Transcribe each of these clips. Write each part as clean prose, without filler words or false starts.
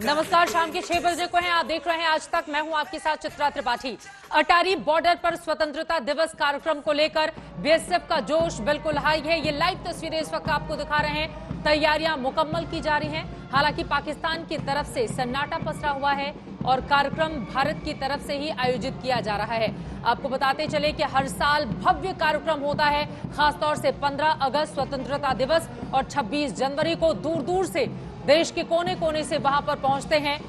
नमस्कार, शाम के 6 बजे को हैं। आप देख रहे हैं आज तक। मैं हूं आपके साथ चित्रा त्रिपाठी। अटारी बॉर्डर पर स्वतंत्रता दिवस कार्यक्रम को लेकर बीएसएफ का जोश बिल्कुल हाई है। ये लाइव तस्वीरें इस वक्त आपको दिखा रहे हैं। तैयारियां मुकम्मल की जा रही हैं। हालांकि पाकिस्तान की तरफ से सन्नाटा पसरा हुआ है और कार्यक्रम भारत की तरफ से ही आयोजित किया जा रहा है। आपको बताते चले कि हर साल भव्य कार्यक्रम होता है, खासतौर से 15 अगस्त स्वतंत्रता दिवस और 26 जनवरी को दूर दूर से देश के कोने कोने से वहां पर पहुंचते हैं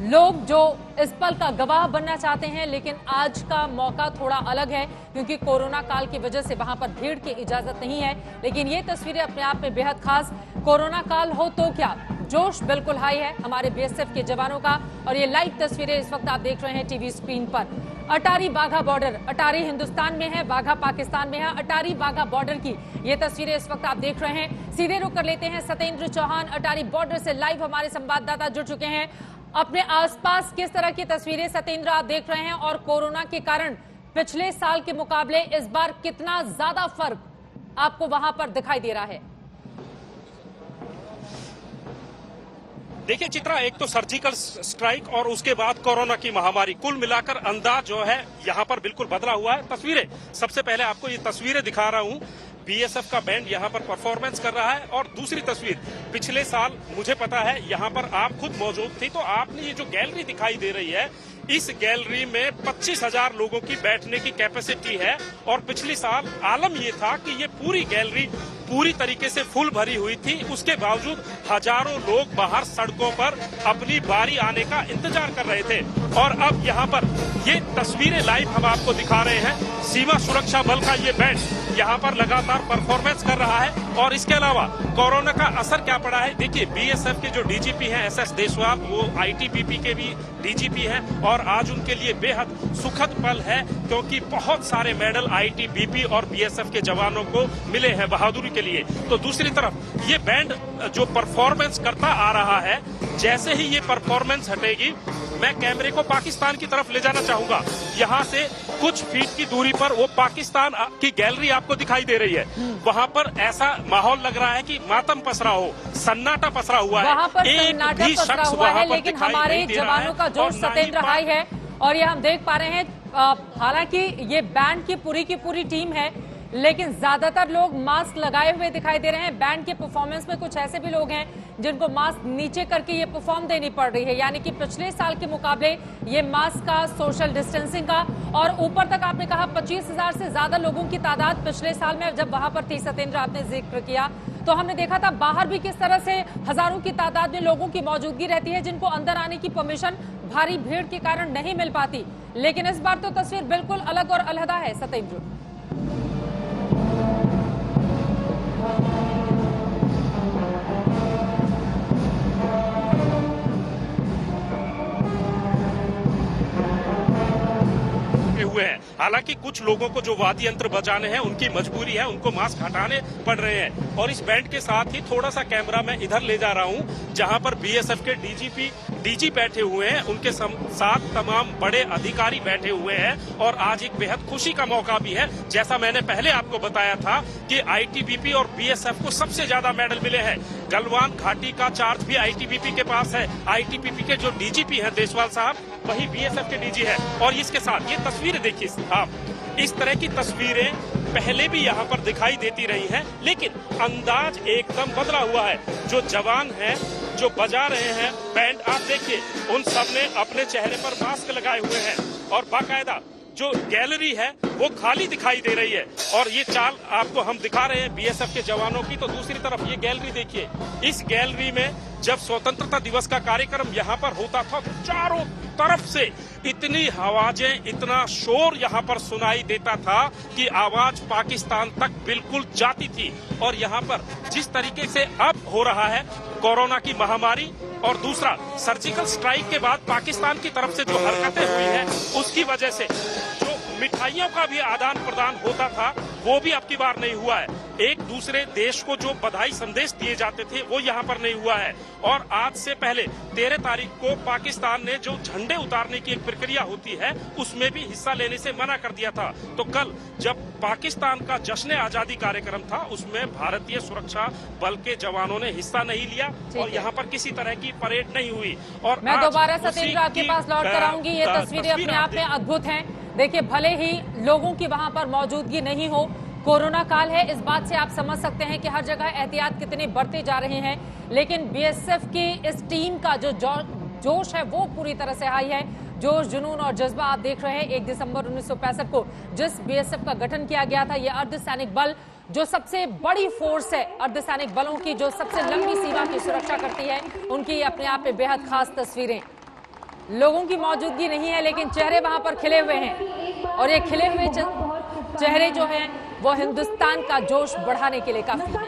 लोग जो इस पल का गवाह बनना चाहते हैं। लेकिन आज का मौका थोड़ा अलग है क्योंकि कोरोना काल की वजह से वहां पर भीड़ की इजाजत नहीं है। लेकिन ये तस्वीरें अपने आप में बेहद खास। कोरोना काल हो तो क्या, जोश बिल्कुल हाई है हमारे बीएसएफ के जवानों का। और ये लाइव तस्वीरें इस वक्त आप देख रहे हैं टीवी स्क्रीन पर। अटारी बाघा बॉर्डर, अटारी हिंदुस्तान में है, बाघा पाकिस्तान में है। अटारी बाघा बॉर्डर की ये तस्वीरें इस वक्त आप देख रहे हैं। सीधे रुक कर लेते हैं सत्येंद्र चौहान अटारी बॉर्डर से लाइव हमारे संवाददाता जुड़ चुके हैं। अपने आसपास किस तरह की तस्वीरें सत्येंद्र आप देख रहे हैं और कोरोना के कारण पिछले साल के मुकाबले इस बार कितना ज्यादा फर्क आपको वहां पर दिखाई दे रहा है? देखिए चित्रा, एक तो सर्जिकल स्ट्राइक और उसके बाद कोरोना की महामारी, कुल मिलाकर अंदाज जो है यहाँ पर बिल्कुल बदला हुआ है। तस्वीरें, सबसे पहले आपको ये तस्वीरें दिखा रहा हूँ। बीएसएफ का बैंड यहाँ पर परफॉर्मेंस कर रहा है। और दूसरी तस्वीर, पिछले साल मुझे पता है यहाँ पर आप खुद मौजूद थी, तो आपने ये जो गैलरी दिखाई दे रही है, इस गैलरी में 25,000 लोगों की बैठने की कैपेसिटी है। और पिछले साल आलम ये था कि ये पूरी गैलरी पूरी तरीके से फुल भरी हुई थी। उसके बावजूद हजारों लोग बाहर सड़कों पर अपनी बारी आने का इंतजार कर रहे थे। और अब यहाँ पर ये तस्वीरें लाइव हम आपको दिखा रहे हैं। सीमा सुरक्षा बल का ये बैंड यहाँ पर लगातार परफॉर्मेंस कर रहा है। और इसके अलावा कोरोना का असर क्या पड़ा है, देखिए बीएसएफ के जो डीजीपी हैं एसएस देशवाल, वो आईटीबीपी के भी डीजीपी हैं। और आज उनके लिए बेहद सुखद पल है क्योंकि बहुत सारे मेडल आईटीबीपी और बीएसएफ के जवानों को मिले हैं बहादुरी के लिए। तो दूसरी तरफ ये बैंड जो परफॉर्मेंस करता आ रहा है, जैसे ही ये परफॉर्मेंस हटेगी, मैं कैमरे को पाकिस्तान की तरफ ले जाना चाहूंगा। यहाँ से कुछ फीट की दूरी पर वो पाकिस्तान की गैलरी आपको दिखाई दे रही है। वहाँ पर ऐसा माहौल लग रहा है कि मातम पसरा हो, सन्नाटा पसरा हुआ है। वहाँ पर सन्नाटा पसरा हुआ है, लेकिन हमारे जवानों का जोश सत्येंद्र हाई है। और ये हम देख पा रहे हैं, हालांकि ये बैंड की पूरी टीम है, लेकिन ज्यादातर लोग मास्क लगाए हुए दिखाई दे रहे हैं। बैंड के परफॉर्मेंस में कुछ ऐसे भी लोग हैं जिनको मास्क नीचे करके ये परफॉर्म देनी पड़ रही है, यानी कि पिछले साल के मुकाबले ये मास्क का, सोशल डिस्टेंसिंग का। और ऊपर तक आपने कहा 25,000 से ज्यादा लोगों की तादाद पिछले साल में जब वहां पर थी, सत्येंद्र आपने जिक्र किया, तो हमने देखा था बाहर भी किस तरह से हजारों की तादाद में लोगों की मौजूदगी रहती है जिनको अंदर आने की परमिशन भारी भीड़ के कारण नहीं मिल पाती। लेकिन इस बार तो तस्वीर बिल्कुल अलग और अलहदा है सत्येंद्र। हुए हैं। हालांकि कुछ लोगों को जो वाद्य यंत्र बजाने हैं उनकी मजबूरी है, उनको मास्क हटाने पड़ रहे हैं। और इस बैंड के साथ ही थोड़ा सा कैमरा मैं इधर ले जा रहा हूं जहां पर बीएसएफ के डीजी बैठे हुए हैं, उनके साथ तमाम बड़े अधिकारी बैठे हुए हैं। और आज एक बेहद खुशी का मौका भी है। जैसा मैंने पहले आपको बताया था कि आईटीबीपी और बीएसएफ को सबसे ज्यादा मेडल मिले हैं। गलवान घाटी का चार्ज भी आईटीबीपी के पास है। आईटीबीपी के जो डीजीपी हैं देशवाल साहब, वही बीएसएफ के डीजी है। और इसके साथ ये तस्वीरें देखिए आप, इस तरह की तस्वीरें पहले भी यहाँ पर दिखाई देती रही हैं, लेकिन अंदाज एकदम बदला हुआ है। जो जवान हैं, जो बजा रहे हैं बैंड, आप देखिए उन सब ने अपने चेहरे पर मास्क लगाए हुए हैं। और बाकायदा जो गैलरी है वो खाली दिखाई दे रही है। और ये चाल आपको हम दिखा रहे हैं बीएसएफ के जवानों की। तो दूसरी तरफ ये गैलरी देखिए, इस गैलरी में जब स्वतंत्रता दिवस का कार्यक्रम यहाँ पर होता था, चारों तरफ से इतनी आवाजें, इतना शोर यहाँ पर सुनाई देता था कि आवाज पाकिस्तान तक बिल्कुल जाती थी। और यहाँ पर जिस तरीके से अब हो रहा है कोरोना की महामारी, और दूसरा सर्जिकल स्ट्राइक के बाद पाकिस्तान की तरफ से जो हरकतें हुई हैं, उसकी वजह से जो मिठाइयों का भी आदान प्रदान होता था वो भी अब की बार नहीं हुआ है। एक दूसरे देश को जो बधाई संदेश दिए जाते थे वो यहाँ पर नहीं हुआ है। और आज से पहले 13 तारीख को पाकिस्तान ने जो झंडे उतारने की एक प्रक्रिया होती है उसमें भी हिस्सा लेने से मना कर दिया था। तो कल जब पाकिस्तान का जश्न आजादी कार्यक्रम था उसमें भारतीय सुरक्षा बल के जवानों ने हिस्सा नहीं लिया और यहाँ पर किसी तरह की परेड नहीं हुई। और मैं दोबारा सत्येंद्र आपके पास लौट कर आऊंगी। ये तस्वीरें अपने आप में अद्भुत हैं। देखिए, भले ही लोगों की वहां पर मौजूदगी नहीं हो, कोरोना काल है, इस बात से आप समझ सकते हैं कि हर जगह एहतियात कितनी बढ़ती जा रही है, लेकिन बीएसएफ की इस टीम का जो जोश है वो पूरी तरह से हाई है। जोश, जुनून और जज्बा आप देख रहे हैं। 1 दिसंबर 1965 को जिस बीएसएफ का गठन किया गया था, ये अर्धसैनिक बल जो सबसे बड़ी फोर्स है, अर्धसैनिक बलों की जो सबसे लंबी सीमा की सुरक्षा करती है, उनकी अपने आप में बेहद खास तस्वीरें। लोगों की मौजूदगी नहीं है लेकिन चेहरे वहां पर खिले हुए हैं और ये खिले हुए चेहरे जो हैं वो हिंदुस्तान का जोश बढ़ाने के लिए काफी है।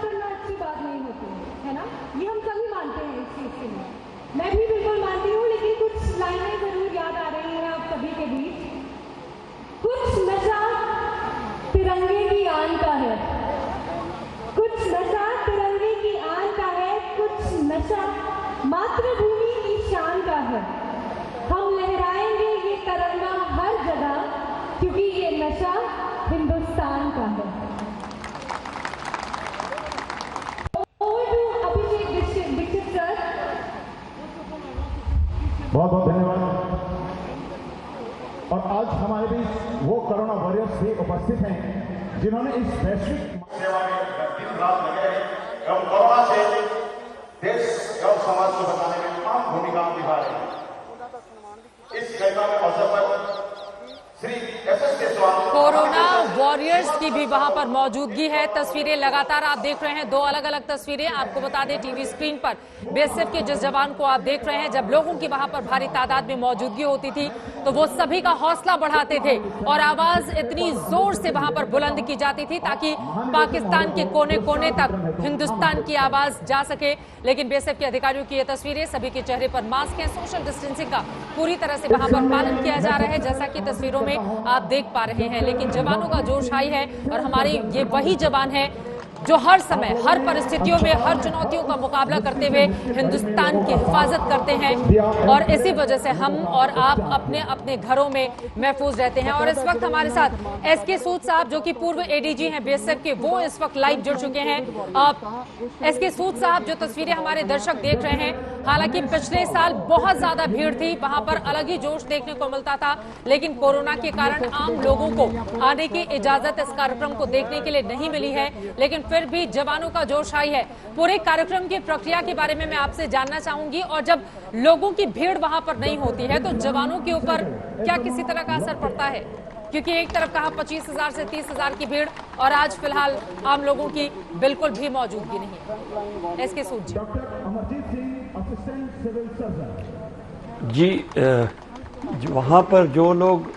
है ना, ये हम सभी मानते हैं इस चीज के लिए। मैं भी बिल्कुल मानती हूँ, लेकिन कुछ लाइनें जरूर याद आ रही हैं आप सभी के बीच। कुछ नशा तिरंगे की आन का है, कुछ नशा तिरंगे की आन का है, कुछ नशा मातृभूमि की शान का है। हम लहराएंगे ये तिरंगा हर जगह, क्योंकि ये नशा हिंदुस्तान का है। अभिषेक दीक्षित सर, बहुत बहुत धन्यवाद। और आज हमारे बीच वो कोरोना वॉरियर्स भी उपस्थित हैं जिन्होंने इस वैश्विक सेवा में दिन रात लगे एवं कोरोना से देश एवं समाज को बचाने में अहम भूमिका निभा रहे हैं। इस घटना में अवसर पर Shri SS Deshwal corona warriors की भी वहां पर मौजूदगी है। तस्वीरें लगातार आप देख रहे हैं, 2 अलग अलग तस्वीरें आपको बता दें टीवी स्क्रीन पर। बीएसएफ के जिस जवान को आप देख रहे हैं, जब लोगों की वहां पर भारी तादाद में मौजूदगी होती थी तो वो सभी का हौसला बढ़ाते थे और आवाज इतनी जोर से वहां पर बुलंद की जाती थी ताकि पाकिस्तान के कोने कोने तक हिंदुस्तान की आवाज जा सके। लेकिन बीएसएफ के अधिकारियों की ये तस्वीरें, सभी के चेहरे पर मास्क है, सोशल डिस्टेंसिंग का पूरी तरह से वहां पर पालन किया जा रहा है, जैसा कि तस्वीरों में आप देख पा रहे हैं। लेकिन जवानों का जोश हाई है और हमारे ये वही जवान हैं जो हर समय, हर परिस्थितियों में, हर चुनौतियों का मुकाबला करते हुए हिंदुस्तान की हिफाजत करते हैं और इसी वजह से हम और आप अपने अपने घरों में महफूज रहते हैं। और इस वक्त हमारे साथ एसके सूद साहब, जो कि पूर्व एडीजी हैं बीएसएफ के, वो इस वक्त लाइव जुड़ चुके हैं। एसके सूद साहब, जो तस्वीरें हमारे दर्शक देख रहे हैं, हालांकि पिछले साल बहुत ज्यादा भीड़ थी, वहां पर अलग ही जोश देखने को मिलता था, लेकिन कोरोना के कारण आम लोगों को आने की इजाजत इस कार्यक्रम को देखने के लिए नहीं मिली है, लेकिन फिर भी जवानों का जोश हाई है। पूरे कार्यक्रम की प्रक्रिया के बारे में मैं आपसे जानना चाहूंगी, और जब लोगों की भीड़ वहां पर नहीं होती है तो जवानों के ऊपर क्या किसी तरह का असर पड़ता है? क्योंकि एक तरफ कहा 25,000 से 30,000 की भीड़ और आज फिलहाल आम लोगों की बिल्कुल भी मौजूदगी नहीं। इसके Sood ji. Amarjeet Singh, assistant civil surgeon ji, वहाँ पर जो लोग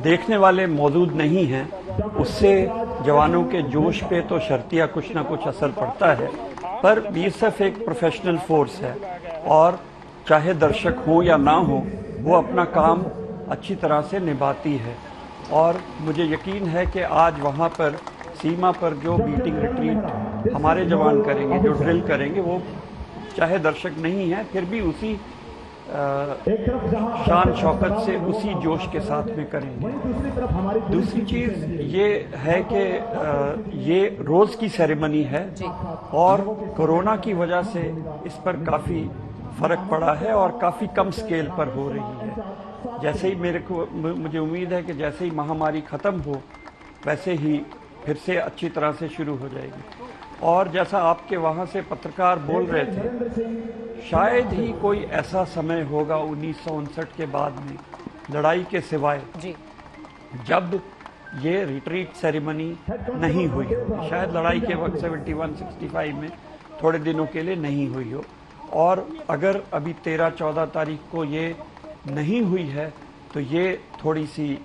देखने वाले मौजूद नहीं हैं, उससे जवानों के जोश पे तो शर्तिया कुछ ना कुछ असर पड़ता है। पर बीएसएफ एक प्रोफेशनल फोर्स है और चाहे दर्शक हो या ना हो, वो अपना काम अच्छी तरह से निभाती है। और मुझे यकीन है कि आज वहाँ पर सीमा पर जो बीटिंग रिट्रीट हमारे जवान करेंगे, जो ड्रिल करेंगे, वो चाहे दर्शक नहीं है फिर भी उसी शान शौकत से, उसी जोश के साथ में करेंगे। दूसरी चीज ये है कि ये रोज की सेरेमनी है और कोरोना की वजह से इस पर काफी फर्क पड़ा है और काफी कम स्केल पर हो रही है। जैसे ही मुझे उम्मीद है कि जैसे ही महामारी खत्म हो वैसे ही फिर से अच्छी तरह से शुरू हो जाएगी। और जैसा आपके वहाँ से पत्रकार बोल रहे थे, शायद ही कोई ऐसा समय होगा 1959 के बाद में लड़ाई के सिवाय जब ये रिट्रीट सेरेमनी नहीं हुई हो। शायद लड़ाई के वक्त 71-65 में थोड़े दिनों के लिए नहीं हुई हो। और अगर अभी 13-14 तारीख को ये नहीं हुई है तो ये थोड़ी सी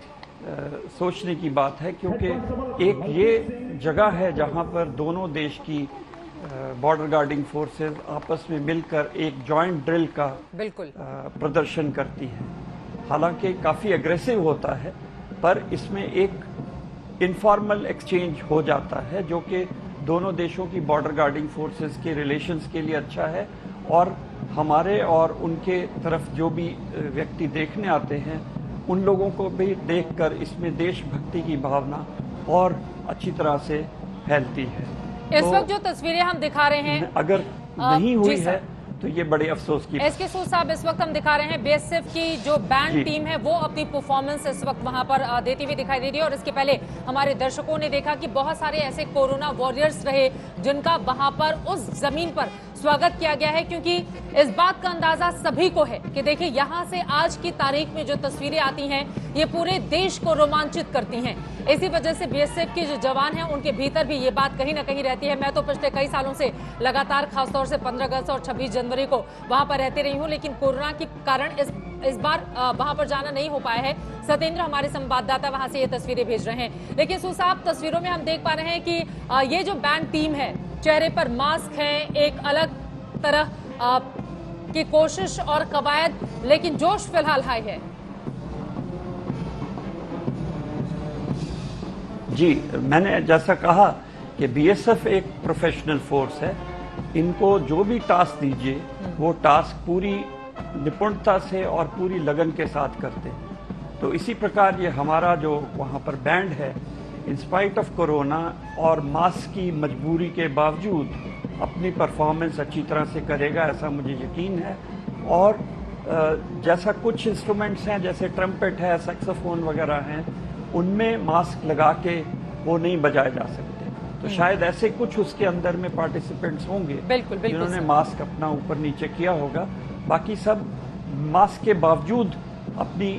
सोचने की बात है, क्योंकि एक ये जगह है जहां पर दोनों देश की बॉर्डर गार्डिंग फोर्सेस आपस में मिलकर एक जॉइंट ड्रिल का प्रदर्शन करती है। हालांकि काफ़ी एग्रेसिव होता है, पर इसमें एक इनफॉर्मल एक्सचेंज हो जाता है जो कि दोनों देशों की बॉर्डर गार्डिंग फोर्सेस के रिलेशंस के लिए अच्छा है, और हमारे और उनके तरफ जो भी व्यक्ति देखने आते हैं उन लोगों को भी देखकर इसमें देशभक्ति की भावना और अच्छी तरह से फैलती है। इस वक्त जो तस्वीरें हम दिखा रहे हैं, अगर नहीं हुई जी है तो ये बड़े अफसोस की एसके सूद साहब, इस वक्त हम दिखा रहे हैं बीएसएफ की जो बैंड टीम है वो अपनी परफॉर्मेंस इस वक्त वहां पर देती हुई दिखाई दे रही है। और इसके पहले हमारे दर्शकों ने देखा कि बहुत सारे ऐसे कोरोना वॉरियर्स रहे जिनका वहां पर उस जमीन पर स्वागत किया गया है, क्योंकि इस बात का अंदाजा सभी को है कि देखिए यहां से आज की तारीख में जो तस्वीरें आती हैं ये पूरे देश को रोमांचित करती हैं। इसी वजह से बीएसएफ के जो जवान हैं उनके भीतर भी ये बात कहीं ना कहीं रहती है। मैं तो पिछले कई सालों से लगातार खासतौर से 15 अगस्त और 26 जनवरी को वहां पर रहती रही हूं, लेकिन कोरोना के कारण इस बार वहां पर जाना नहीं हो पाया है। सत्येंद्र हमारे संवाददाता वहां से ये तस्वीरें भेज रहे हैं। लेकिन सूद साहब, तस्वीरों में हम देख पा रहे हैं कि ये जो बैंड टीम है, चेहरे पर मास्क है, एक अलग तरह की कोशिश और कवायद, लेकिन जोश फिलहाल हाई है। जी, मैंने जैसा कहा कि बीएसएफ एक प्रोफेशनल फोर्स है। इनको जो भी टास्क दीजिए वो टास्क पूरी निपुणता से और पूरी लगन के साथ करते हैं। तो इसी प्रकार ये हमारा जो वहाँ पर बैंड है, इंस्पाइट ऑफ कोरोना और मास्क की मजबूरी के बावजूद अपनी परफॉर्मेंस अच्छी तरह से करेगा, ऐसा मुझे यकीन है। और जैसा कुछ इंस्ट्रूमेंट्स हैं, जैसे ट्रम्पेट है, सैक्सोफोन वगैरह हैं, उनमें मास्क लगा के वो नहीं बजाए जा सकते। तो शायद ऐसे कुछ उसके अंदर में पार्टिसिपेंट्स होंगे जिन्होंने मास्क अपना ऊपर नीचे किया होगा। बाकी सब मास्क के बावजूद अपनी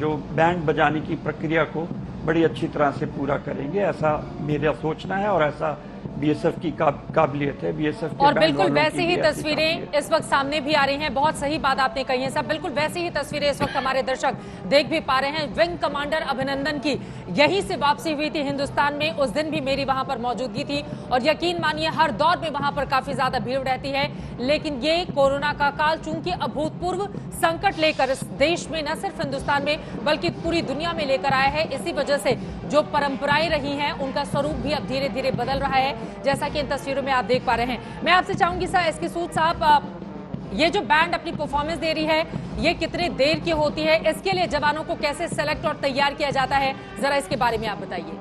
जो बैंड बजाने की प्रक्रिया को बड़ी अच्छी तरह से पूरा करेंगे, ऐसा मेरा सोचना है और ऐसा बीएसएफ की काबिलियत है। बीएसएफ के और बिल्कुल वैसी ही तस्वीरें इस वक्त सामने भी आ रही हैं। बहुत सही बात आपने कही है सब, बिल्कुल वैसी ही तस्वीरें इस वक्त हमारे दर्शक देख भी पा रहे हैं। विंग कमांडर अभिनंदन की यहीं से वापसी हुई थी हिंदुस्तान में, उस दिन भी मेरी वहां पर मौजूदगी थी और यकीन मानिए हर दौर में वहां पर काफी ज्यादा भीड़ रहती है। लेकिन ये कोरोना का काल चूंकि अभूतपूर्व संकट लेकर इस देश में, न सिर्फ हिंदुस्तान में बल्कि पूरी दुनिया में लेकर आया है, इसी वजह से जो परंपराएं रही हैं उनका स्वरूप भी अब धीरे धीरे बदल रहा है, जैसा कि इन तस्वीरों में आप देख पा रहे हैं। मैं आपसे चाहूंगी सर, एसके सूद साहब, ये जो बैंड अपनी परफॉर्मेंस दे रही है ये कितने देर की होती है, इसके लिए जवानों को कैसे सेलेक्ट और तैयार किया जाता है, जरा इसके बारे में आप बताइए।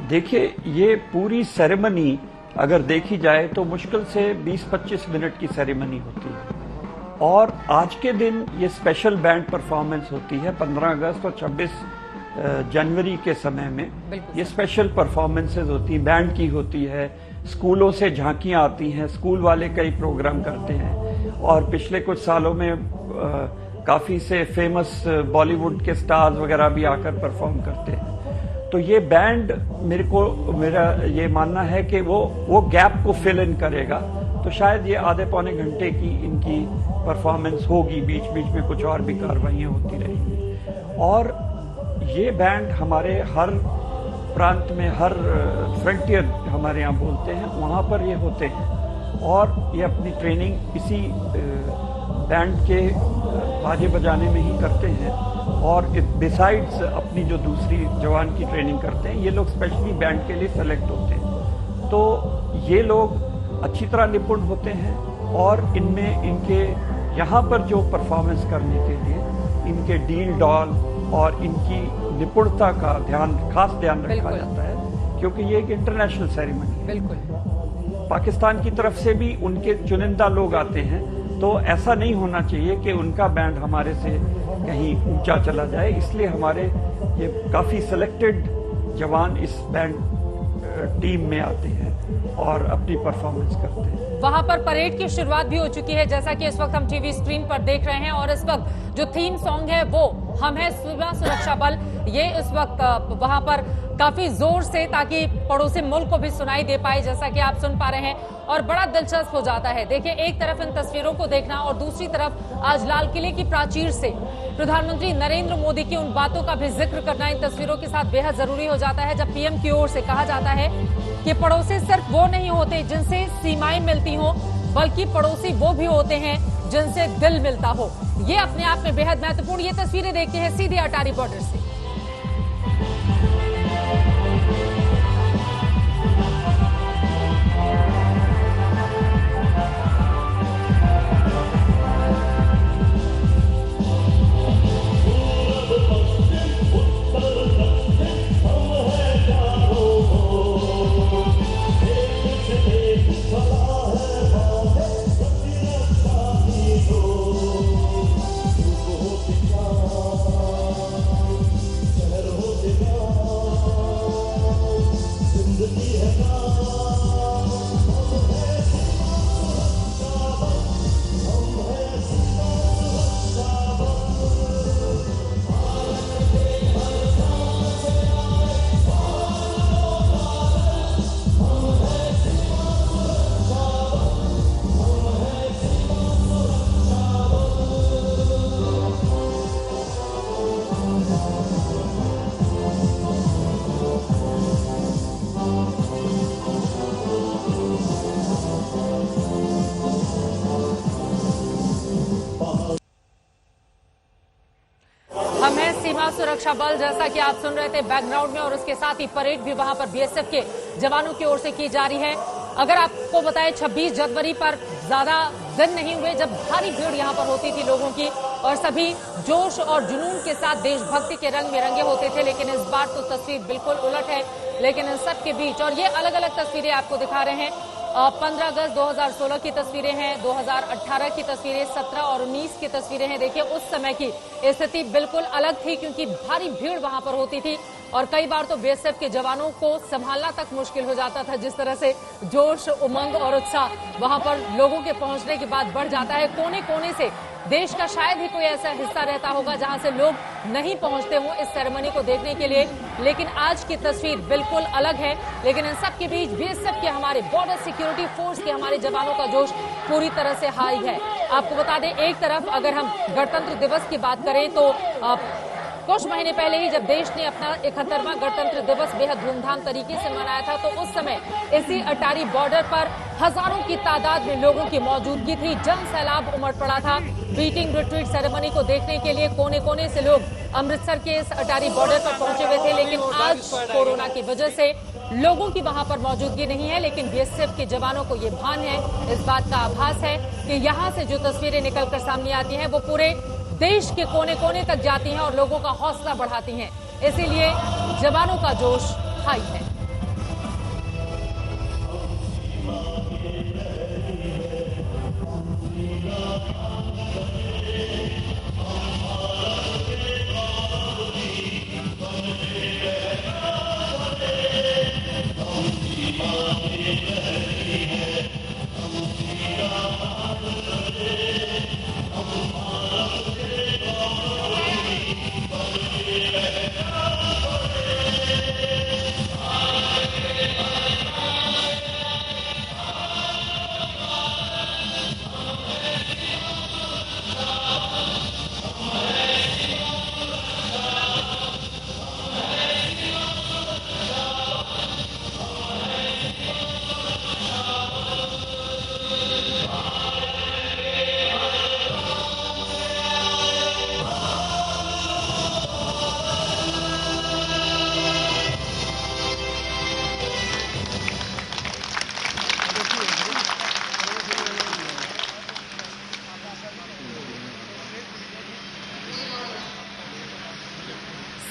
देखिए, ये पूरी सेरेमनी अगर देखी जाए तो मुश्किल से 20-25 मिनट की सेरेमनी होती है और आज के दिन ये स्पेशल बैंड परफॉर्मेंस होती है। 15 अगस्त और 26 जनवरी के समय में ये स्पेशल परफॉर्मेंसेज होती हैं, बैंड की होती है। स्कूलों से झांकियां आती हैं, स्कूल वाले कई प्रोग्राम करते हैं और पिछले कुछ सालों में काफ़ी से फेमस बॉलीवुड के स्टार्स वगैरह भी आकर परफॉर्म करते हैं। तो ये बैंड मेरा ये मानना है कि वो गैप को फिल इन करेगा। तो शायद ये आधे पौने घंटे की इनकी परफॉर्मेंस होगी, बीच बीच में कुछ और भी कार्रवाइयाँ होती रहेंगी। और ये बैंड हमारे हर प्रांत में, हर फ्रंटियर हमारे यहाँ बोलते हैं, वहाँ पर ये होते हैं और ये अपनी ट्रेनिंग इसी बैंड के बाजे बजाने में ही करते हैं। और बिसाइड्स अपनी जो दूसरी जवान की ट्रेनिंग करते हैं, ये लोग स्पेशली बैंड के लिए सेलेक्ट होते हैं। तो ये लोग अच्छी तरह निपुण होते हैं और इनमें इनके यहाँ पर जो परफॉर्मेंस करने के लिए इनके डील डॉल और इनकी निपुणता का खास ध्यान रखा जाता है, क्योंकि ये एक इंटरनेशनल सेरेमनी है। बिल्कुल पाकिस्तान की तरफ से भी उनके चुनिंदा लोग आते हैं, तो ऐसा नहीं होना चाहिए कि उनका बैंड हमारे से कहीं ऊंचा चला जाए। इसलिए हमारे ये काफ़ी सिलेक्टेड जवान इस बैंड टीम में आते हैं और अपनी परफॉर्मेंस करते हैं। वहां पर परेड की शुरुआत भी हो चुकी है, जैसा कि इस वक्त हम टीवी स्क्रीन पर देख रहे हैं। और इस वक्त जो थीम सॉन्ग है वो हम है सीमा सुरक्षा बल, ये इस वक्त वहां पर काफी जोर से, ताकि पड़ोसी मुल्क को भी सुनाई दे पाए, जैसा कि आप सुन पा रहे हैं। और बड़ा दिलचस्प हो जाता है, देखिए एक तरफ इन तस्वीरों को देखना और दूसरी तरफ आज लाल किले की प्राचीर से प्रधानमंत्री नरेंद्र मोदी की उन बातों का भी जिक्र करना इन तस्वीरों के साथ बेहद जरूरी हो जाता है, जब पीएम की ओर से कहा जाता है कि पड़ोसी सिर्फ वो नहीं होते जिनसे सीमाएं मिलती हों, बल्कि पड़ोसी वो भी होते हैं जिनसे दिल मिलता हो। ये अपने आप में बेहद महत्वपूर्ण। ये तस्वीरें देखते हैं सीधे अटारी बॉर्डर से। हम हैं सीमा सुरक्षा बल, जैसा कि आप सुन रहे थे बैकग्राउंड में, और उसके साथ ही परेड भी वहां पर बीएसएफ के जवानों की ओर से की जा रही है। अगर आपको बताएं 26 जनवरी पर ज्यादा दिन नहीं हुए जब भारी भीड़ यहां पर होती थी लोगों की, और सभी जोश और जुनून के साथ देशभक्ति के रंग में रंगे होते थे, लेकिन इस बार तो तस्वीर बिल्कुल उलट है। लेकिन इन सब के बीच, और ये अलग अलग तस्वीरें आपको दिखा रहे हैं, 15 अगस्त 2016 की तस्वीरें हैं, 2018 की तस्वीरें, 17 और 19 की तस्वीरें हैं। देखिए उस समय की स्थिति बिल्कुल अलग थी, क्योंकि भारी भीड़ वहां पर होती थी और कई बार तो बीएसएफ के जवानों को संभालना तक मुश्किल हो जाता था। जिस तरह से जोश, उमंग और उत्साह वहां पर लोगों के पहुंचने के बाद बढ़ जाता है। कोने कोने से देश का शायद ही कोई ऐसा हिस्सा रहता होगा जहां से लोग नहीं पहुंचते हों इस सेरेमनी को देखने के लिए, लेकिन आज की तस्वीर बिल्कुल अलग है। लेकिन इन सब के बीच बीएसएफ के, हमारे बॉर्डर सिक्योरिटी फोर्स के हमारे जवानों का जोश पूरी तरह से हाई है। आपको बता दें, एक तरफ अगर हम गणतंत्र दिवस की बात करें तो कुछ महीने पहले ही जब देश ने अपना 71वां गणतंत्र दिवस बेहद धूमधाम तरीके से मनाया था, तो उस समय इसी अटारी बॉर्डर पर हजारों की तादाद में लोगों की मौजूदगी थी। जन सैलाब उमड़ पड़ा था बीटिंग रिट्रीट सेरेमनी को देखने के लिए। कोने कोने से लोग अमृतसर के इस अटारी बॉर्डर पर पहुंचे हुए थे, लेकिन आज कोरोना की वजह से लोगों की वहां पर मौजूदगी नहीं है। लेकिन बीएसएफ के जवानों को ये भान है, इस बात का आभास है कि यहाँ से जो तस्वीरें निकलकर सामने आती हैं वो पूरे देश के कोने कोने तक जाती हैं और लोगों का हौसला बढ़ाती हैं। इसीलिए जवानों का जोश हाई है।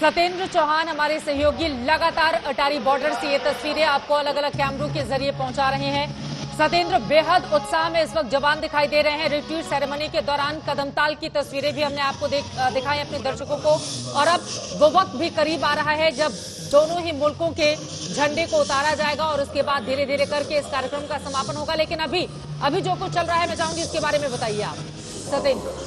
सत्येंद्र चौहान हमारे सहयोगी लगातार अटारी बॉर्डर से ये तस्वीरें आपको अलग अलग कैमरों के जरिए पहुंचा रहे हैं। सत्येंद्र, बेहद उत्साह में इस वक्त जवान दिखाई दे रहे हैं। रिट्रीट सेरेमनी के दौरान कदमताल की तस्वीरें भी हमने आपको दिखाई अपने दर्शकों को, और अब वो वक्त भी करीब आ रहा है जब दोनों ही मुल्कों के झंडे को उतारा जाएगा और उसके बाद धीरे धीरे करके इस कार्यक्रम का समापन होगा। लेकिन अभी जो कुछ चल रहा है मैं चाहूंगी इसके बारे में बताइए आप सत्येंद्र।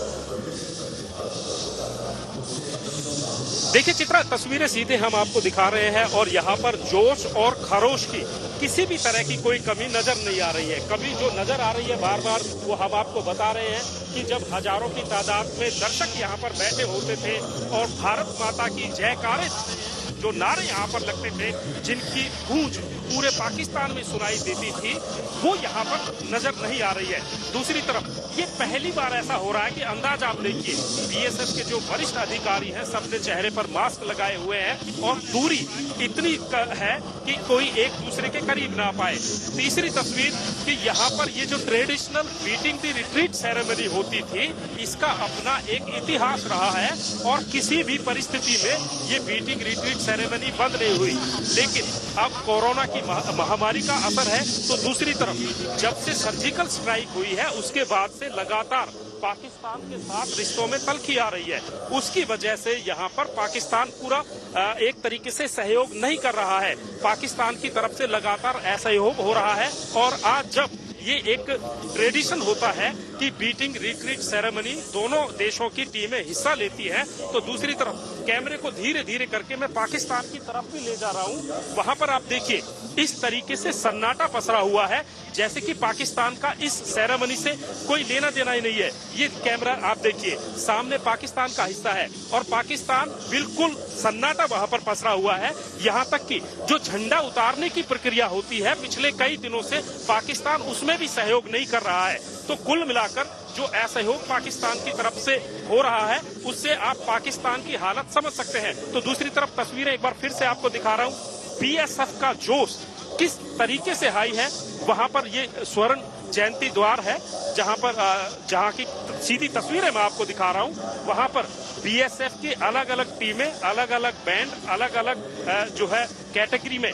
देखिए चित्रा, तस्वीरें सीधे हम आपको दिखा रहे हैं और यहाँ पर जोश और खरोश की किसी भी तरह की कोई कमी नजर नहीं आ रही है। कभी जो नजर आ रही है बार बार वो हम आपको बता रहे हैं कि जब हजारों की तादाद में दर्शक यहाँ पर बैठे होते थे और भारत माता की जयकारे, जो नारे यहाँ पर लगते थे, जिनकी गूंज पूरे पाकिस्तान में सुनाई देती थी, वो यहाँ पर नजर नहीं आ रही है। दूसरी तरफ ये पहली बार ऐसा हो रहा है कि अंदाज आप देखिए, बीएसएफ के जो वरिष्ठ अधिकारी हैं सबने चेहरे पर मास्क लगाए हुए हैं और दूरी इतनी है कि कोई एक दूसरे के करीब ना पाए। तीसरी तस्वीर कि यहाँ पर ये जो traditional beating the retreat ceremony होती थी, इसका अपना एक इतिहास रहा है और किसी भी परिस्थिति में ये बीटिंग रिट्रीट सेरेमनी बंद नहीं हुई। लेकिन अब कोरोना की महामारी का असर है, तो दूसरी तरफ जब से सर्जिकल स्ट्राइक हुई है उसके बाद से लगातार पाकिस्तान के साथ रिश्तों में तल्खी आ रही है। उसकी वजह से यहाँ पर पाकिस्तान पूरा एक तरीके से सहयोग नहीं कर रहा है। पाकिस्तान की तरफ से लगातार असहयोग हो रहा है और आज जब ये एक ट्रेडिशन होता है कि बीटिंग रिट्रीट सेरेमनी दोनों देशों की टीमें हिस्सा लेती हैं, तो दूसरी तरफ कैमरे को धीरे धीरे करके मैं पाकिस्तान की तरफ भी ले जा रहा हूं। वहां पर आप देखिए इस तरीके से सन्नाटा पसरा हुआ है, जैसे कि पाकिस्तान का इस सेरेमनी से कोई लेना देना ही नहीं है। ये कैमरा आप देखिए, सामने पाकिस्तान का हिस्सा है और पाकिस्तान बिल्कुल सन्नाटा वहां पर पसरा हुआ है। यहाँ तक कि जो झंडा उतारने की प्रक्रिया होती है पिछले कई दिनों से पाकिस्तान उसमें भी सहयोग नहीं कर रहा है। तो कुल मिलाकर जो असहयोग पाकिस्तान की तरफ से हो रहा है उससे आप पाकिस्तान की हालत समझ सकते हैं। तो दूसरी तरफ तस्वीरें एक बार फिर से आपको दिखा रहा हूँ, बीएसएफ का जोश किस तरीके से हाई है। वहां पर ये स्वर्ण जयंती द्वार है जहां की सीधी तस्वीरें मैं आपको दिखा रहा हूं। वहां पर बीएसएफ की अलग अलग टीमें, अलग अलग बैंड, अलग अलग जो है कैटेगरी में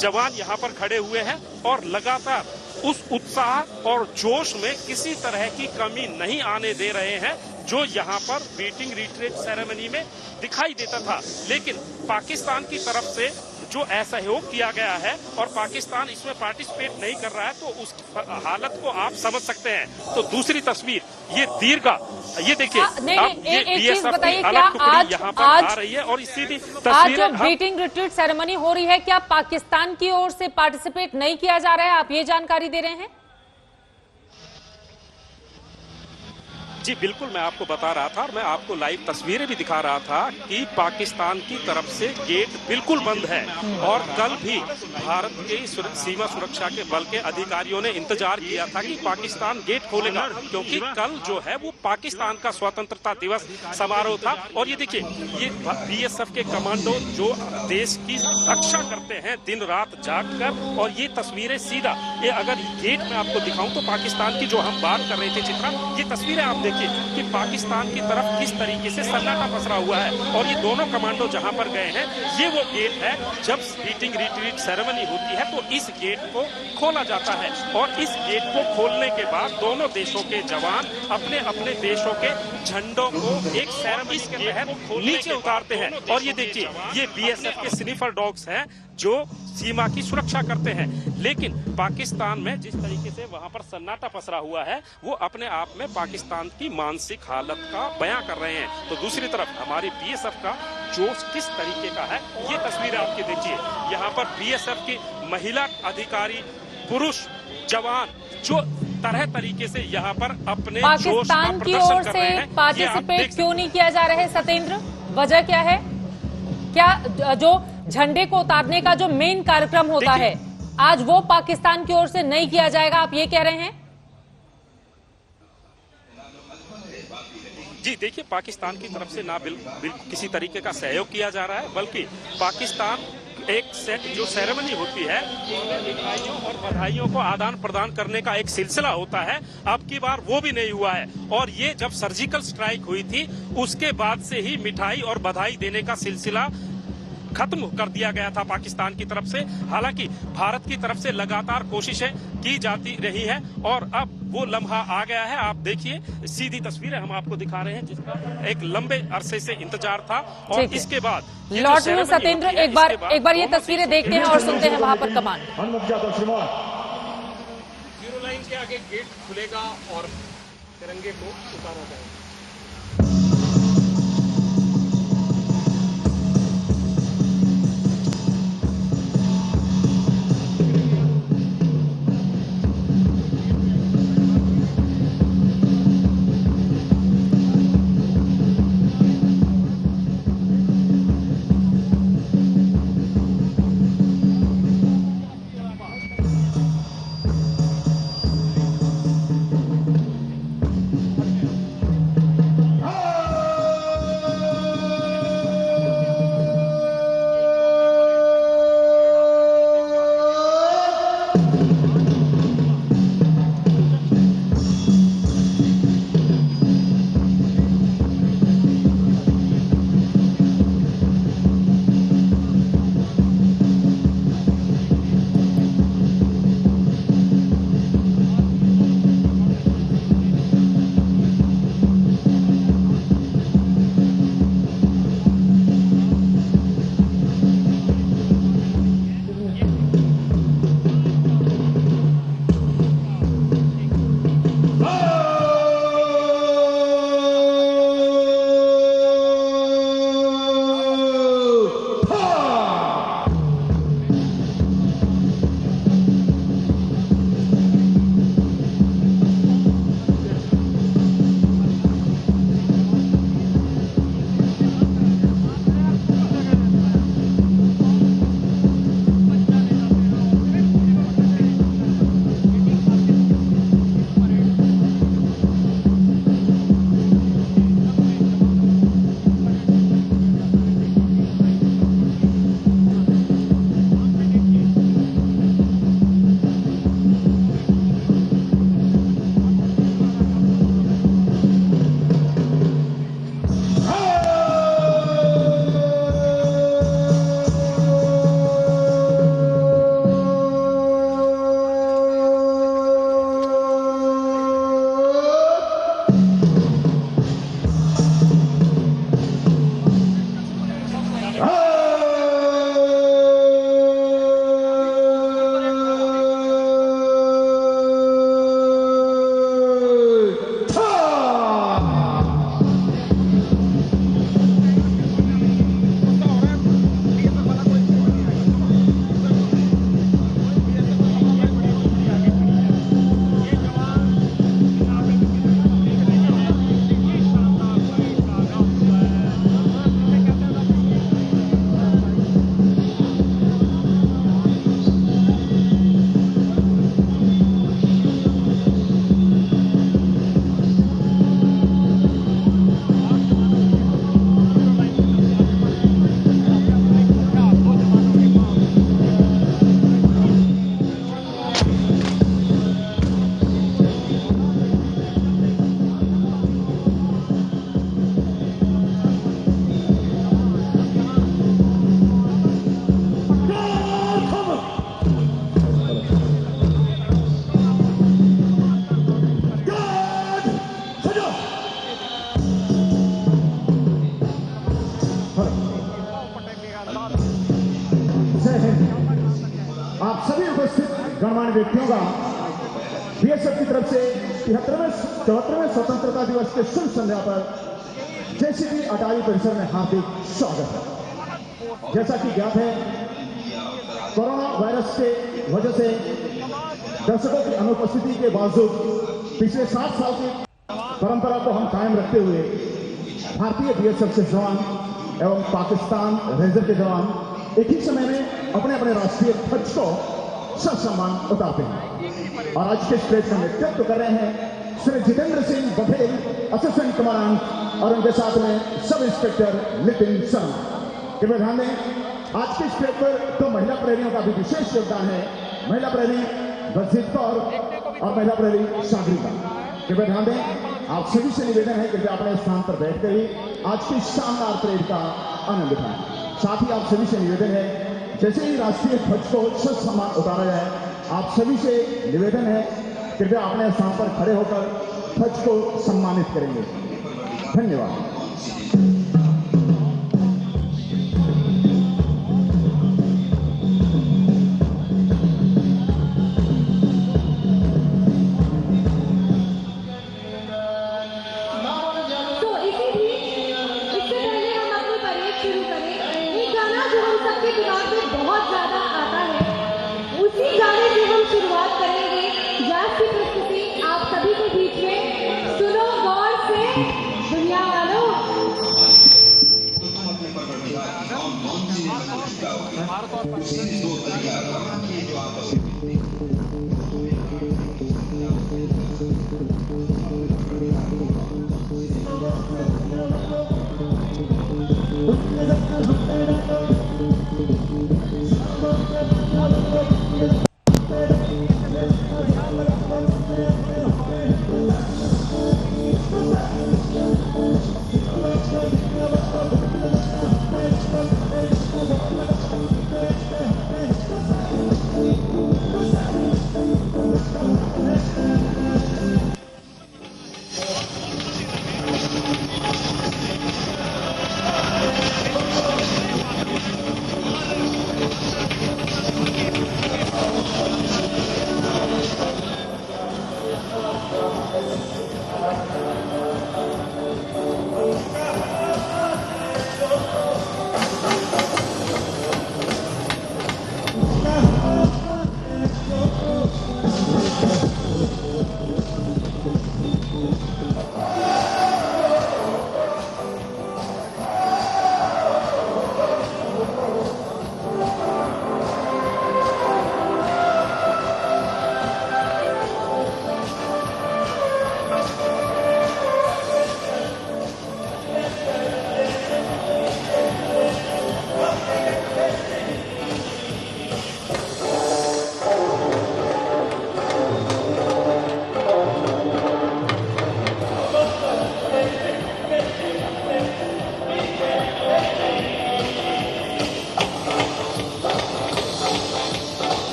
जवान यहां पर खड़े हुए हैं और लगातार उस उत्साह और जोश में किसी तरह की कमी नहीं आने दे रहे हैं जो यहाँ पर बीटिंग रिट्रीट सेरेमनी में दिखाई देता था। लेकिन पाकिस्तान की तरफ से जो असहयोग किया गया है और पाकिस्तान इसमें पार्टिसिपेट नहीं कर रहा है, तो उस हालत को आप समझ सकते हैं। तो दूसरी तस्वीर ये दीर्घा, ये देखिए एक चीज बताइए, क्या आज यहाँ पर आ रही है और इसी आज जो बीटिंग रिट्रीट सेरेमनी हो रही है क्या पाकिस्तान की ओर से पार्टिसिपेट नहीं किया जा रहा है, आप ये जानकारी दे रहे हैं? जी बिल्कुल, मैं आपको बता रहा था और मैं आपको लाइव तस्वीरें भी दिखा रहा था कि पाकिस्तान की तरफ से गेट बिल्कुल बंद है और कल भी भारत के सीमा सुरक्षा के बल के अधिकारियों ने इंतजार किया था कि पाकिस्तान गेट खोलेगा, क्योंकि कल जो है वो पाकिस्तान का स्वतंत्रता दिवस समारोह था। और ये देखिए, ये बीएसएफ के कमांडो जो देश की रक्षा करते हैं दिन रात जागकर, और ये तस्वीरें सीधा ये अगर गेट में आपको दिखाऊं तो पाकिस्तान की जो हम बात कर रहे थे चित्रा, ये तस्वीरें आप देखिए कि पाकिस्तान की तरफ किस तरीके से सन्नाटा पसरा हुआ है। और ये दोनों कमांडो जहां पर गए हैं, ये वो गेट है जब बीटिंग रिट्रीट सेरेमनी होती है तो इस गेट को खोला जाता है और इस गेट को खोलने के बाद दोनों देशों के जवान अपने अपने देशों के झंडों को एक सेरेमनी के तहत नीचे उतारते हैं। और ये देखिए, ये बीएसएफ के स्निफर डॉग्स हैं जो सीमा की सुरक्षा करते हैं। लेकिन पाकिस्तान में जिस तरीके से वहां पर सन्नाटा पसरा हुआ है, वो अपने आप में पाकिस्तान की मानसिक हालत का बयां कर रहे हैं। तो दूसरी तरफ हमारी बीएसएफ का जोश किस तरीके का है, ये तस्वीरें आपकी देखिए। यहाँ पर बीएसएफ की महिला अधिकारी, पुरुष जवान जो तरह तरीके से यहाँ पर अपने पाकिस्तान की ओर से पार्टिसिपेट क्यों नहीं किया जा रहा है सतेंद्र, वजह क्या है? क्या जो झंडे को उतारने का जो मेन कार्यक्रम होता है आज वो पाकिस्तान की ओर से नहीं किया जाएगा, आप ये कह रहे हैं? जी देखिए, पाकिस्तान की तरफ से ना किसी तरीके का सहयोग किया जा रहा है, बल्कि पाकिस्तान एक जो सेरेमनी होती है उसमें मिठाइयों और बधाइयों को आदान प्रदान करने का एक सिलसिला होता है। अब की बार वो भी नहीं हुआ है और ये जब सर्जिकल स्ट्राइक हुई थी उसके बाद से ही मिठाई और बधाई देने का सिलसिला खत्म कर दिया गया था पाकिस्तान की तरफ से। हालांकि भारत की तरफ से लगातार कोशिशें की जाती रही हैं और अब वो लम्हा आ गया है। आप देखिए, सीधी तस्वीरें हम आपको दिखा रहे हैं जिसका एक लंबे अरसे से इंतजार था। और इसके बाद लॉर्ड सतेंद्र एक बार ये तस्वीरें देखते हैं और सुनते हैं वहां पर कमांड। जीरो लाइन के आगे गेट खुलेगा और तिरंगे को उतारा जाएगा। प्रोग्राम बीएसएफ की तरफ से 74वें स्वतंत्रता दिवस के शुभ संध्या पर जेसीबी अटारी परिसर में हार्दिक स्वागत है। जैसा कि ज्ञात है, कोरोना वायरस के वजह से दर्शकों की अनुपस्थिति के बावजूद पिछले 60 साल की परंपरा को हम कायम रखते हुए भारतीय बीएसएफ के जवान एवं पाकिस्तान रेंजर के जवान एक ही समय में अपने अपने राष्ट्रीय ध्वज को ससम्मान उतारते हैं। और आज के स्टेज का नेतृत्व कर रहे हैं श्री जितेंद्र सिंह बघेल, असिस्टेंट कमांडेंट, और उनके साथ में सब इंस्पेक्टर नितिन शर्मा। कृपया ध्यान दें, आज के स्टेज पर 2 महिला प्रहरियों का भी विशेष योगदान है। महिला प्रहरी बलजीत कौर और महिला प्रहरी सागरिका। कृपया ध्यान दें, आप सभी से निवेदन है कि अपने स्थान पर बैठकर ही आज की शानदार परेड का आनंद उठाएं। साथ ही आप सभी से निवेदन है, जैसे ही राष्ट्रीय ध्वज को ससम्मान उतारा जाए, आप सभी से निवेदन है कृपया अपने स्थान पर खड़े होकर ध्वज को सम्मानित करेंगे। धन्यवाद।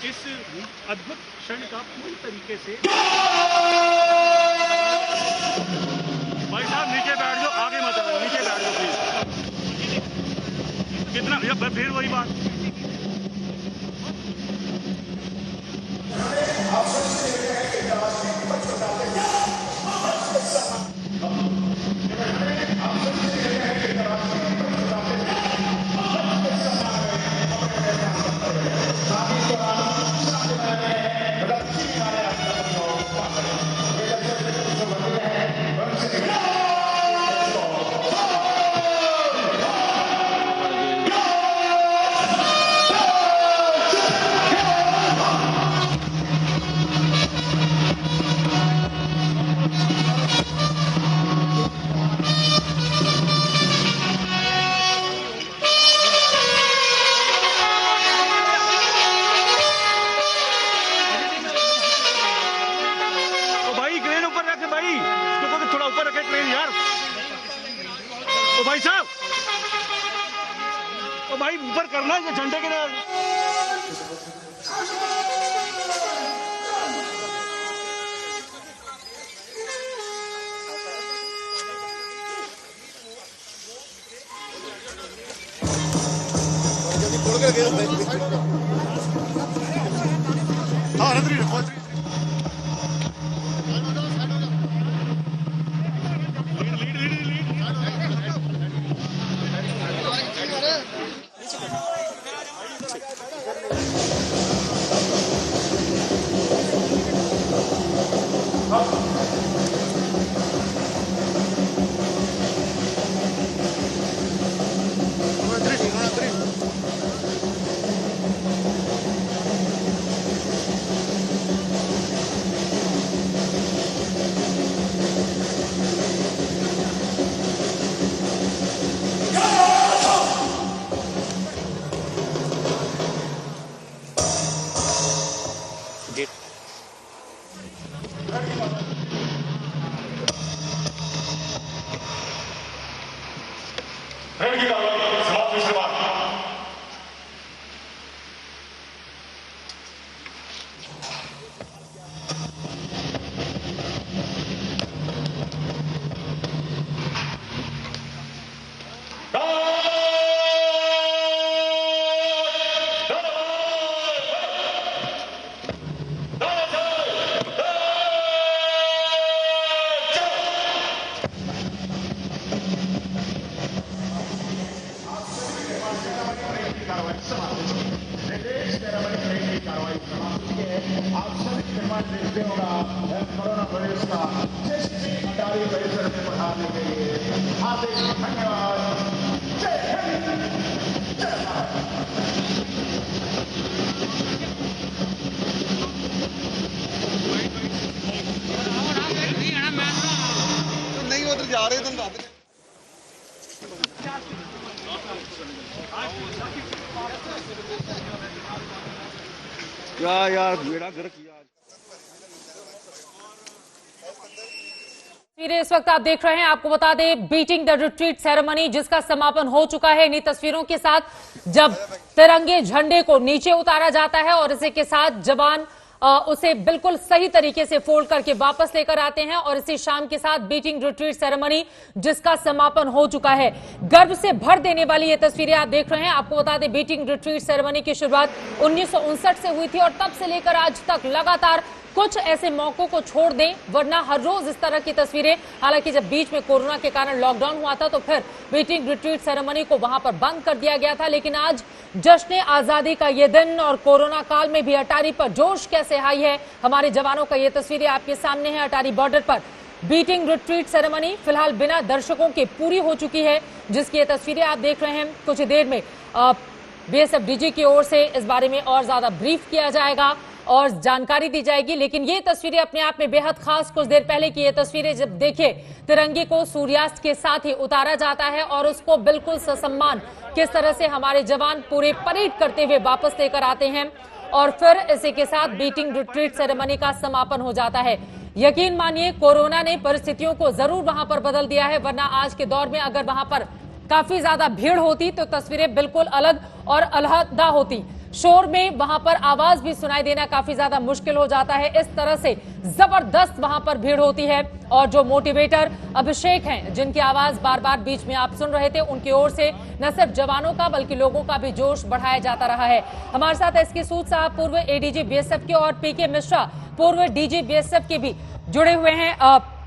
इस अद्भुत क्षण का पूरी तरीके से भाई साहब नीचे बैठ जाओ, आगे मत आओ, नीचे बैठ जाओ प्लीज। कितना फिर वही बात। भाई साहब, ओ भाई ऊपर करना है झंडे के लिए। हाँ रंद्री कोरोना वायरस का अटारी परिसर में बढ़ाने के लिए हार्दिक धन्यवाद। जय हिंद, जय भारत। नहीं उधर जा रहे तुम यार बेड़ा गर्क किया। तस्वीरें इस वक्त आप देख रहे हैं, आपको बता दें बीटिंग द रिट्रीट सेरेमनी जिसका समापन हो चुका है। इन्हीं तस्वीरों के साथ जब तिरंगे झंडे को नीचे उतारा जाता है और इसी के साथ जवान उसे बिल्कुल सही तरीके से फोल्ड करके वापस लेकर आते हैं और इसी शाम के साथ बीटिंग रिट्रीट सेरेमनी जिसका समापन हो चुका है। गर्व से भर देने वाली ये तस्वीरें आप देख रहे हैं। आपको बता दें बीटिंग रिट्रीट सेरेमनी की शुरुआत 1959 से हुई थी और तब से लेकर आज तक लगातार कुछ ऐसे मौकों को छोड़ दें वरना हर रोज इस तरह की तस्वीरें, हालांकि जब बीच में कोरोना के कारण लॉकडाउन हुआ था तो फिर बीटिंग रिट्रीट सेरेमनी को वहां पर बंद कर दिया गया था, लेकिन आज जश्न आजादी का ये दिन और कोरोना काल में भी अटारी पर जोश कैसे हाई है। हमारे जवानों का ये तस्वीरें आपके सामने है। अटारी बॉर्डर पर बीटिंग रिट्रीट सेरेमनी फिलहाल बिना दर्शकों के पूरी हो चुकी है, जिसकी ये तस्वीरें आप देख रहे हैं। कुछ देर में बीएसएफ डीजी की ओर से इस बारे में और ज्यादा ब्रीफ किया जाएगा और जानकारी दी जाएगी, लेकिन ये तस्वीरें अपने आप में बेहद खास। कुछ देर पहले की ये तस्वीरें जब देखिए तिरंगे को सूर्यास्त के साथ ही उतारा जाता है और उसको बिल्कुल ससम्मान किस तरह से हमारे जवान पूरे परेड करते हुए वापस लेकर आते हैं और फिर इसी के साथ बीटिंग रिट्रीट सेरेमनी का समापन हो जाता है। यकीन मानिए कोरोना ने परिस्थितियों को जरूर वहां पर बदल दिया है, वरना आज के दौर में अगर वहां पर काफी ज्यादा भीड़ होती तो तस्वीरें बिल्कुल अलग और अलहदा होती। शोर में वहां पर आवाज भी सुनाई देना काफी ज्यादा मुश्किल हो जाता है। इस तरह से जबरदस्त वहां पर भीड़ होती है और जो मोटिवेटर अभिषेक हैं जिनकी आवाज बार बार बीच में आप सुन रहे थे, उनकी ओर से न सिर्फ जवानों का बल्कि लोगों का भी जोश बढ़ाया जाता रहा है। हमारे साथ एसके सूद साहब पूर्व एडीजी बीएसएफ के और पीके मिश्रा पूर्व डीजी बीएसएफ के भी जुड़े हुए हैं।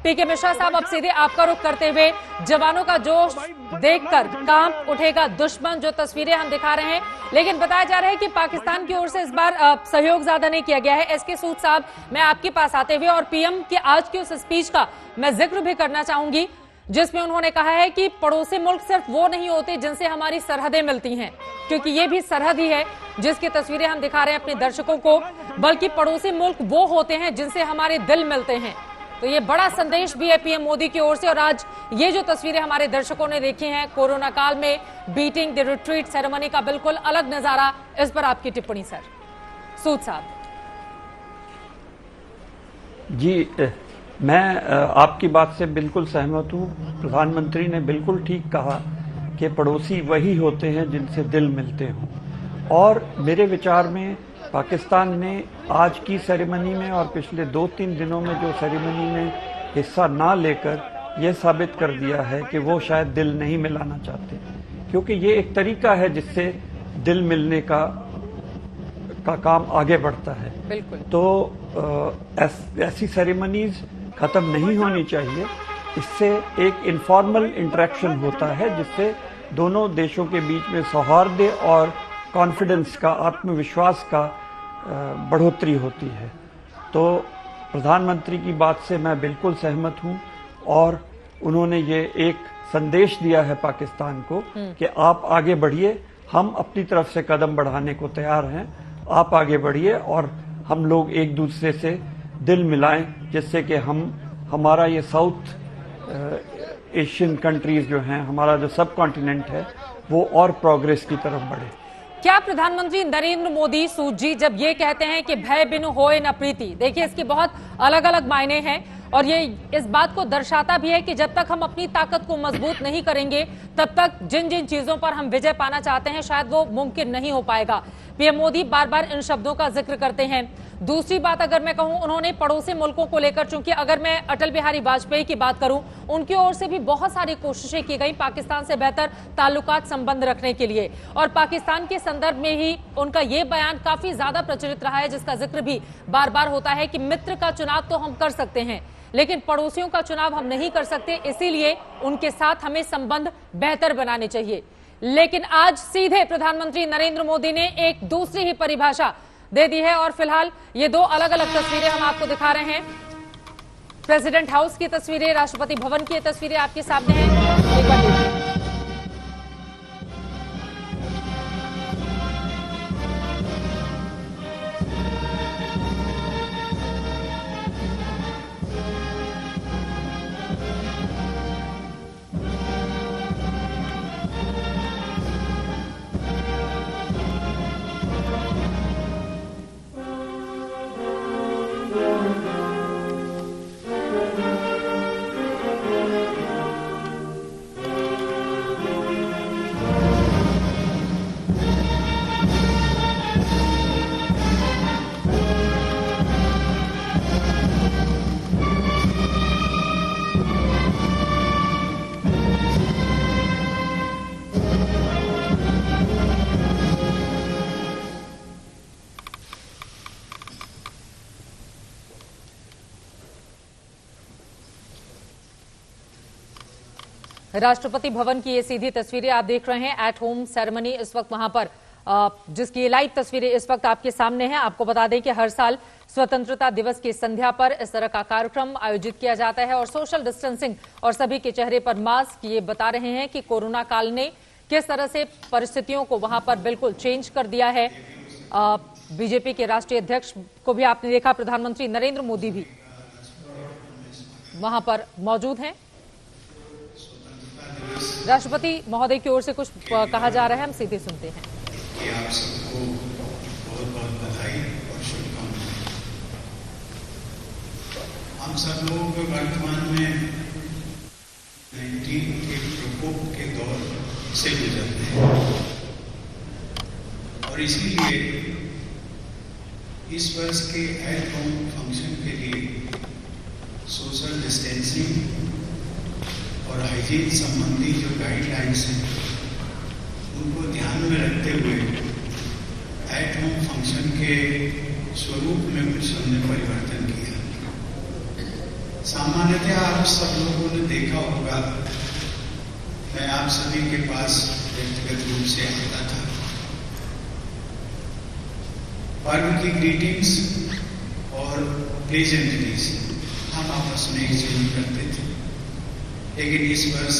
पीके मिश्रा साहब, अब सीधे आपका रुख करते हुए जवानों का जोश देखकर कांप उठेगा दुश्मन, जो तस्वीरें हम दिखा रहे हैं, लेकिन बताया जा रहा है कि पाकिस्तान की ओर से इस बार सहयोग ज्यादा नहीं किया गया है। एसके सूद साहब, मैं आपके पास आते हुए और पीएम के आज की उस स्पीच का मैं जिक्र भी करना चाहूंगी जिसमें उन्होंने कहा है कि पड़ोसी मुल्क सिर्फ वो नहीं होते जिनसे हमारी सरहदें मिलती हैं, क्योंकि ये भी सरहद ही है जिसकी तस्वीरें हम दिखा रहे हैं अपने दर्शकों को, बल्कि पड़ोसी मुल्क वो होते हैं जिनसे हमारे दिल मिलते हैं। तो ये बड़ा संदेश भी है पीएम मोदी की ओर से। और आज ये जो तस्वीरें हमारे दर्शकों ने देखी हैं कोरोना काल में बीटिंग द रिट्रीट सेरेमनी का बिल्कुल अलग नजारा, इस पर आपकी टिप्पणी सर। सूद साहब जी, मैं आपकी बात से बिल्कुल सहमत हूं। प्रधानमंत्री ने बिल्कुल ठीक कहा कि पड़ोसी वही होते हैं जिनसे दिल मिलते हों। और मेरे विचार में पाकिस्तान ने आज की सेरेमनी में और पिछले 2-3 दिनों में जो सेरेमनी में हिस्सा ना लेकर यह साबित कर दिया है कि वो शायद दिल नहीं मिलाना चाहते, क्योंकि ये एक तरीका है जिससे दिल मिलने का काम आगे बढ़ता है। बिल्कुल। तो ऐसी सेरेमनीज खत्म नहीं होनी चाहिए। इससे एक इनफॉर्मल इंटरेक्शन होता है जिससे दोनों देशों के बीच में सौहार्द और कॉन्फिडेंस का, आत्मविश्वास का बढ़ोतरी होती है। तो प्रधानमंत्री की बात से मैं बिल्कुल सहमत हूं और उन्होंने ये एक संदेश दिया है पाकिस्तान को कि आप आगे बढ़िए, हम अपनी तरफ से कदम बढ़ाने को तैयार हैं, आप आगे बढ़िए और हम लोग एक दूसरे से दिल मिलाएं, जिससे कि हमारा ये साउथ एशियन कंट्रीज जो हैं, हमारा जो सब कॉन्टिनेंट है, वो और प्रोग्रेस की तरफ बढ़े। क्या प्रधानमंत्री नरेंद्र मोदी सूद जी जब ये कहते हैं कि भय बिनु होए न प्रीति, देखिए इसके बहुत अलग अलग मायने हैं और ये इस बात को दर्शाता भी है कि जब तक हम अपनी ताकत को मजबूत नहीं करेंगे तब तक जिन जिन चीजों पर हम विजय पाना चाहते हैं शायद वो मुमकिन नहीं हो पाएगा। पीएम मोदी बार बार इन शब्दों का जिक्र करते हैं। दूसरी बात अगर मैं कहूं, उन्होंने पड़ोसी मुल्कों को लेकर, चूंकि अगर मैं अटल बिहारी वाजपेयी की बात करूं, उनकी ओर से भी बहुत सारी कोशिशें की गई पाकिस्तान से बेहतर ताल्लुकात संबंध रखने के लिए, और पाकिस्तान के संदर्भ में ही उनका ये बयान काफी ज्यादा प्रचलित रहा है, जिसका जिक्र भी बार बार होता है कि मित्र का चुनाव तो हम कर सकते हैं लेकिन पड़ोसियों का चुनाव हम नहीं कर सकते, इसीलिए उनके साथ हमें संबंध बेहतर बनाने चाहिए। लेकिन आज सीधे प्रधानमंत्री नरेंद्र मोदी ने एक दूसरी ही परिभाषा दे दी है और फिलहाल ये दो अलग अलग तस्वीरें हम आपको दिखा रहे हैं। प्रेसिडेंट हाउस की तस्वीरें, राष्ट्रपति भवन की तस्वीरें आपके सामने हैं, एक बार देखिए। राष्ट्रपति भवन की ये सीधी तस्वीरें आप देख रहे हैं। एट होम सेरेमनी इस वक्त वहां पर जिसकी लाइव तस्वीरें इस वक्त आपके सामने हैं। आपको बता दें कि हर साल स्वतंत्रता दिवस की संध्या पर इस तरह का कार्यक्रम आयोजित किया जाता है और सोशल डिस्टेंसिंग और सभी के चेहरे पर मास्क, ये बता रहे हैं कि कोरोना काल ने किस तरह से परिस्थितियों को वहां पर बिल्कुल चेंज कर दिया है। बीजेपी के राष्ट्रीय अध्यक्ष को भी आपने देखा, प्रधानमंत्री नरेंद्र मोदी भी वहां पर मौजूद हैं। राष्ट्रपति महोदय की ओर से कुछ कहा जा रहा है, हम सीधे सुनते हैं। कि आप सबको बहुत बहुत बधाई और शुभकामनाएं। हम सब लोग वर्तमान में 19 के प्रकोप के दौर से गुजर रहे हैं और इसीलिए इस वर्ष के एट होम फंक्शन के लिए सोशल डिस्टेंसिंग और हाइजीन संबंधी जो गाइडलाइंस हैं उनको ध्यान में रखते हुए एट होम फंक्शन के स्वरूप में कुछ हमने परिवर्तन किया। सामान्यतः आप सब लोगों ने देखा होगा, मैं आप सभी के पास व्यक्तिगत रूप से आता था, पर्व की ग्रीटिंग्स और प्लेजेंटरीज हम आपस में एक्सचेंज करते थे, लेकिन इस वर्ष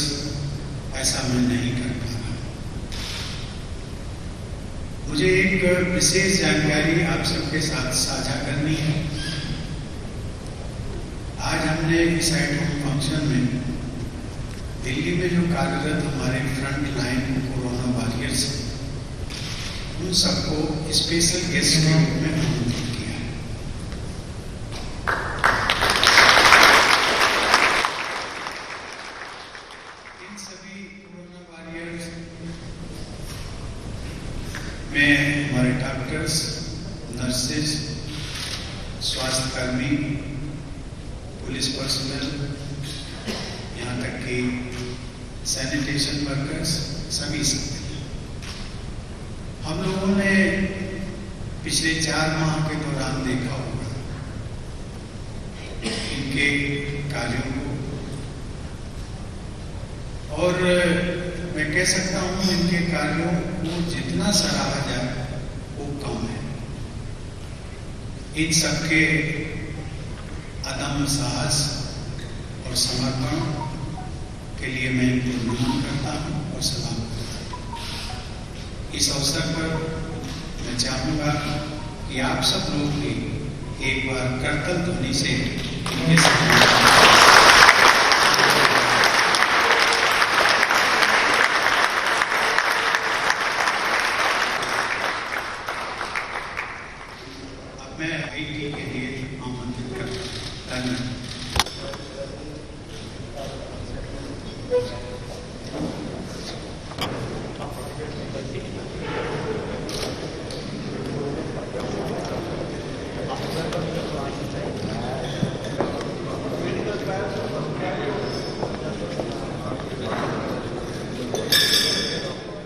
ऐसा मैं नहीं कर पाया। मुझे एक विशेष जानकारी आप सबके साथ साझा करनी है। आज हमने इस एट होम फंक्शन में दिल्ली में जो कार्यरत हमारे फ्रंट लाइन कोरोना वॉरियर्स हैं, उन सबको स्पेशल गेस्ट के रूप में आमंत्रित किया है। इन सभी कोरोना वॉरियर्स मैं हमारे डॉक्टर्स, नर्सेज, स्वास्थ्यकर्मी, पुलिस पर्सनल, यहाँ तक कि सैनिटेशन वर्कर्स सभी हम लोगों ने पिछले 4 माह के दौरान देखा होगा इनके कार्यों को, और मैं कह सकता हूं इनके कार्यों को जितना सराहा जाए वो कम है। इन सबके अदम्य साहस और समर्पण के लिए मैं इनको नमन करता हूं और सलाम करता हूं। इस अवसर पर मैं चाहूंगा कि आप सब लोग भी एक बार करतल ध्वनि से इनके साथ मैं आईटी के लिए आमंत्रित करता हूं। धन्यवाद।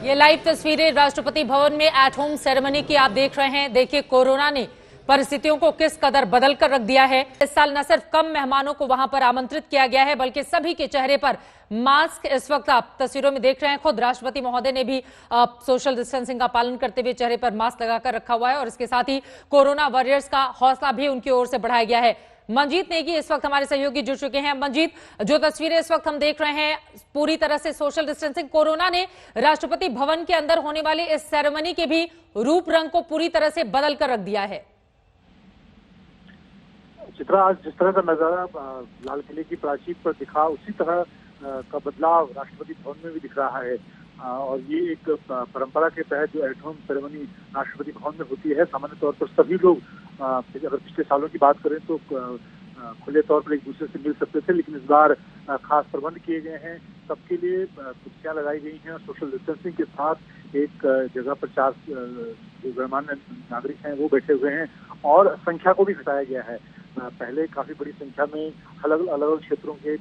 ये लाइव तस्वीरें राष्ट्रपति भवन में एट होम सेरेमनी की आप देख रहे हैं। देखिए कोरोना ने परिस्थितियों को किस कदर बदल कर रख दिया है। इस साल न सिर्फ कम मेहमानों को वहां पर आमंत्रित किया गया है, बल्कि सभी के चेहरे पर मास्क इस वक्त आप तस्वीरों में देख रहे हैं। खुद राष्ट्रपति महोदय ने भी सोशल डिस्टेंसिंग का पालन करते हुए चेहरे पर मास्क लगाकर रखा हुआ है, और इसके साथ ही कोरोना वॉरियर्स का हौसला भी उनकी ओर से बढ़ाया गया है। मंजीत नेगी इस वक्त हमारे सहयोगी जुड़ चुके हैं। मंजीत, जो तस्वीरें इस वक्त हम देख रहे हैं, पूरी तरह से सोशल डिस्टेंसिंग, कोरोना ने राष्ट्रपति भवन के अंदर होने वाली इस सेरेमनी के भी रूप रंग को पूरी तरह से बदल कर रख दिया है। चित्रा, आज जिस तरह का नजारा लाल किले की प्राचीर पर दिखा, उसी तरह का बदलाव राष्ट्रपति भवन में भी दिख रहा है। और ये एक परंपरा के तहत जो at home ceremony Rashtrapati Bhavan में होती है, सामान्य तौर पर सभी लोग अगर पिछले सालों की बात करें तो खुले तौर पर एक दूसरे से मिल सकते थे, लेकिन इस बार खास प्रबंध किए गए हैं। सबके लिए कुर्सियां लगाई गई हैं और सोशल डिस्टेंसिंग के साथ एक जगह पर 4 जो गणमान्य नागरिक हैं वो बैठे हुए हैं, और संख्या को भी घटाया गया है। पहले काफी बड़ी संख्या में अलग अलग क्षेत्रों के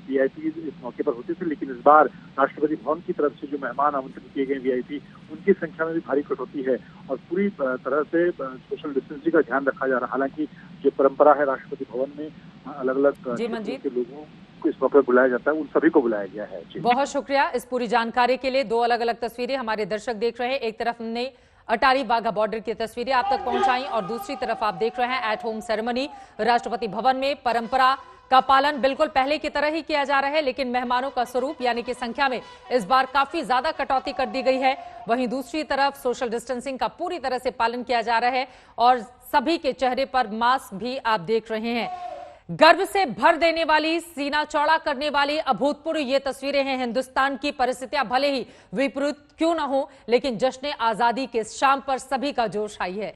वीआईपी इस मौके पर होते थे, लेकिन इस बार राष्ट्रपति भवन की तरफ से जो मेहमान आमंत्रित किए गए वीआईपी, उनकी संख्या में भी भारी कटौती है और पूरी तरह से सोशल डिस्टेंसिंग का ध्यान रखा जा रहा है। हालांकि जो परंपरा है राष्ट्रपति भवन में अलग अलग के लोगों को इस मौके पर बुलाया जाता है, उन सभी को बुलाया गया है। बहुत शुक्रिया इस पूरी जानकारी के लिए। 2 अलग अलग तस्वीरें हमारे दर्शक देख रहे हैं। एक तरफ हमने अटारी वाघा बॉर्डर की तस्वीरें आप तक पहुंचाई, और दूसरी तरफ आप देख रहे हैं at home ceremony Rashtrapati Bhavan में। परंपरा का पालन बिल्कुल पहले की तरह ही किया जा रहा है, लेकिन मेहमानों का स्वरूप यानी कि संख्या में इस बार काफी ज्यादा कटौती कर दी गई है। वहीं दूसरी तरफ सोशल डिस्टेंसिंग का पूरी तरह से पालन किया जा रहा है, और सभी के चेहरे पर मास्क भी आप देख रहे हैं। गर्व से भर देने वाली, सीना चौड़ा करने वाली अभूतपूर्व ये तस्वीरें हैं। हिंदुस्तान की परिस्थितियां भले ही विपरीत क्यों न हो, लेकिन जश्न आजादी के शाम पर सभी का जोश आई है।